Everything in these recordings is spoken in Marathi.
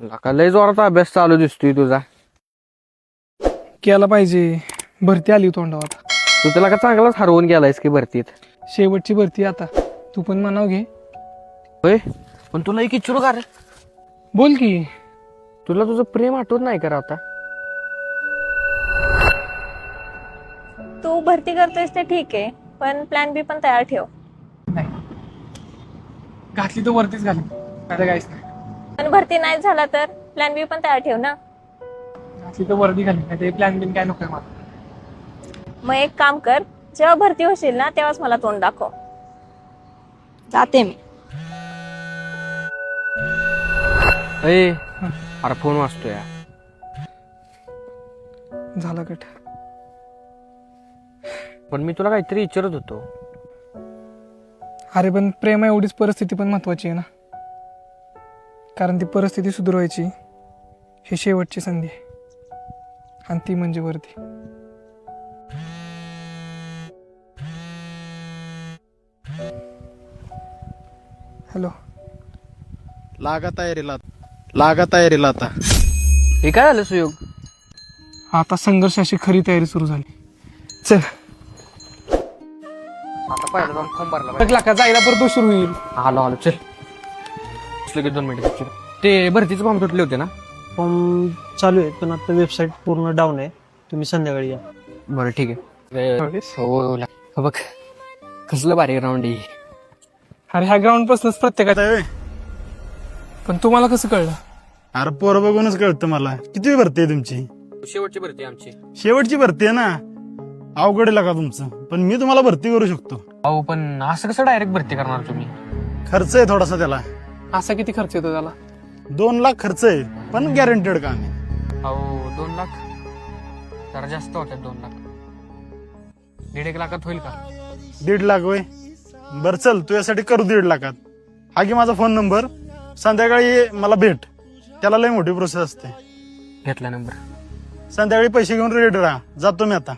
लका लय जोरात अभ्यास चालू दिसतोय तुझा. केला पाहिजे. भरती आली तोंडावर. तू त्याला का चांगलाच हरवून गेलायस की भरतीत. शेवटची भरती आता. तू पण म्हणाव घे. होय, पण तुला एक इच्छुक का रे? बोल की. तुला तुझं प्रेम आठवत नाही का रे आता? तू भरती करतोयस ते ठीक आहे, पण प्लॅन बी पण तयार ठेव. नाही, घातली तर वरतीच घाली, आता काहीच नाही. पण भरती नाही झाला तर प्लॅन बी पण तयार ठेव ना. घातली तर वरती घाली, नाही ते प्लॅन बिन काय नको मला. मग एक काम कर, जेव्हा भरती होशील ना तेव्हाच मला तोंड दाखव. जाते मी. अरे अरे फोन वाजतोय. झाला कट. पण मी तुला काहीतरी विचारत होतो. अरे पण प्रेम एवढीच परिस्थिती पण महत्वाची आहे ना, कारण ती परिस्थिती सुधारायची ही शेवटची संधी आहे, आणि ती म्हणजे वरती. हॅलो. लागा तयारीला आता. हे काय झालं सुयोग? आता संघर्षाची खरी तयारी सुरू झाली. चल. आता पहिला जाऊन फॉर्म भरला पाहिजे. टाकला का जायला परत उशीर होईल. आलो चल. लगेच 2 मिनिटं. ते भरतीचे फॉर्म सुटले होते ना? फॉर्म चालू आहे, पण आता वेबसाईट पूर्ण डाऊन आहे. तुम्ही संध्याकाळी या. बरं ठीक आहे. हो बघ कसलं भारी ग्राउंड आहे. अरे ह्या ग्राउंड पासूनच प्रत्येकात. पण तुम्हाला कसं कळलं? अरे पोरं बघूनच कळतं मला. किती भरती आहे तुमची? शेवटची भरती आमची. शेवटची भरती आहे ना. अवघड आहे का तुमचं, पण मी तुम्हाला भरती करू शकतो. अहो पण असं कसं डायरेक्ट भरती करणार तुम्ही? खर्च आहे थोडासा त्याला. असा किती खर्च येतो त्याला? 2 लाख खर्च आहे, पण गॅरंटेड काम आहे. अहो 2 लाख जरा जास्त होतात. 2 लाख 1.5 लाखात होईल का? 1.5 लाख होय. बरं चल, तू यासाठी करू 1.5 लाखात. हा की माझा फोन नंबर. संध्याकाळी मला भेट. त्याला लय मोठी प्रोसेस असते. घेतला नंबर. संध्याकाळी पैसे घेऊन रेडी राहा. जातो मी आता.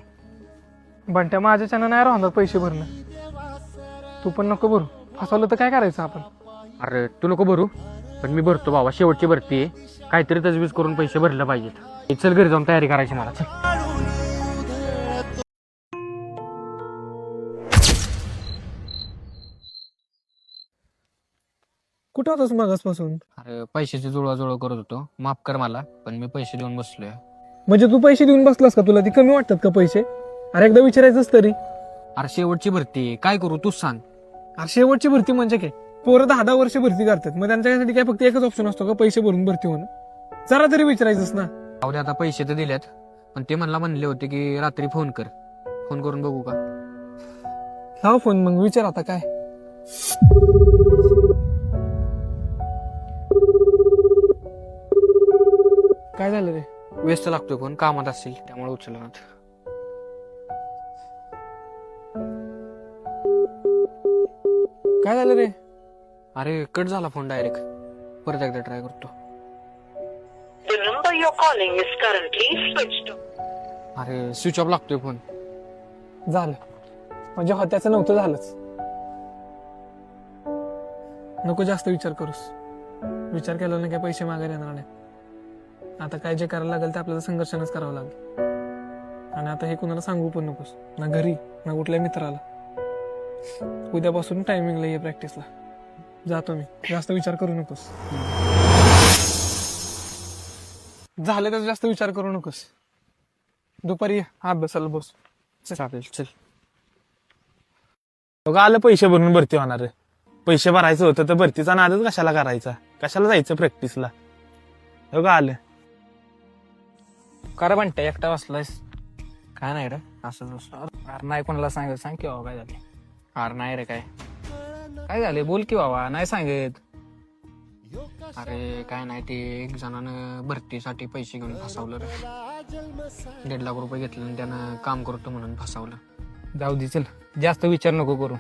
बंट्या माझ्याच्यानं नाही राहणार पैसे भरणं. तू पण नको भरू. फसवलं तर काय करायचं आपण? अरे तू नको भरू, पण मी भरतो बाबा. शेवटची भरती आहे, काहीतरी तजवीज करून पैसे भरले पाहिजेत. चल घरी जाऊन तयारी करायची मला. चल. कुठं होतास मागासपासून? अरे पैशाची जुळवाजुळव करत होतो. माफ कर मला, पण मी पैसे देऊन बसलोय. म्हणजे तू पैसे देऊन बसलास का? तुला ती कमी वाटतात का पैसे? अरे एकदा विचारायचंच तरी. अरे शेवटची भरती आहे, काय करू तूच सांग. अरे शेवटची भरती म्हणजे काय? पोरं 10-10 वर्ष भरती करतात, मग त्यांच्यासाठी काय फक्त एकच ऑप्शन असतो का? पैसे भरून भरती होणं. जरा तरी विचारायचंच ना. अहो आता पैसे तर दिलेत, पण ते मला म्हणले होते की रात्री फोन कर. फोन करून बघू का? लाव फोन मग, विचार आता काय. काय झालं रे? व्यस्त लागतोय फोन, कामात असेल त्यामुळे उचलला. काय झालं रे? अरे कट झाला फोन डायरेक्ट. परत एकदा ट्राय करतो. The number you're calling is currently switched off. अरे स्विच ऑफ लागतोय फोन. झालं म्हणजे होत्याचं नव्हतं झालंच. नको जास्त विचार करूस. विचार केला ना काय पैसे मागायला येणार नाही. आता काय जे करायला लागेल ते आपल्याला संघर्षानेच करावं लागेल. आणि आता हे कुणाला सांगू पण नकोस, ना घरी ना कुठल्या मित्राला. उद्यापासून टायमिंगला ये प्रॅक्टिसला. जातो मी. जास्त विचार करू नकोस. झालं तर जास्त विचार करू नकोस. दुपारी ये, अभ्यासाला बस. चालेल चल. बघा आलं पैसे भरून भरती होणार. पैसे भरायचं होतं तर भरतीचा नादच कशाला करायचा? कशाला जायचं प्रॅक्टिसला? बघा आलं. कर म्हणते एकटा बसलायस? काय नाही रे, असंच. अरे नाही कोणाला सांगत. सांग की बाबा काय झाले. अरे नाही रे, काय काय झाले बोल की बाबा. नाही सांगत. अरे काय नाही, ते एक जणानं भरतीसाठी पैसे घेऊन फसवलं रे. 1.5 लाख रुपये घेतले आणि त्यानं काम करतो म्हणून फसवलं. जाऊ दे चल, जास्त विचार नको करू.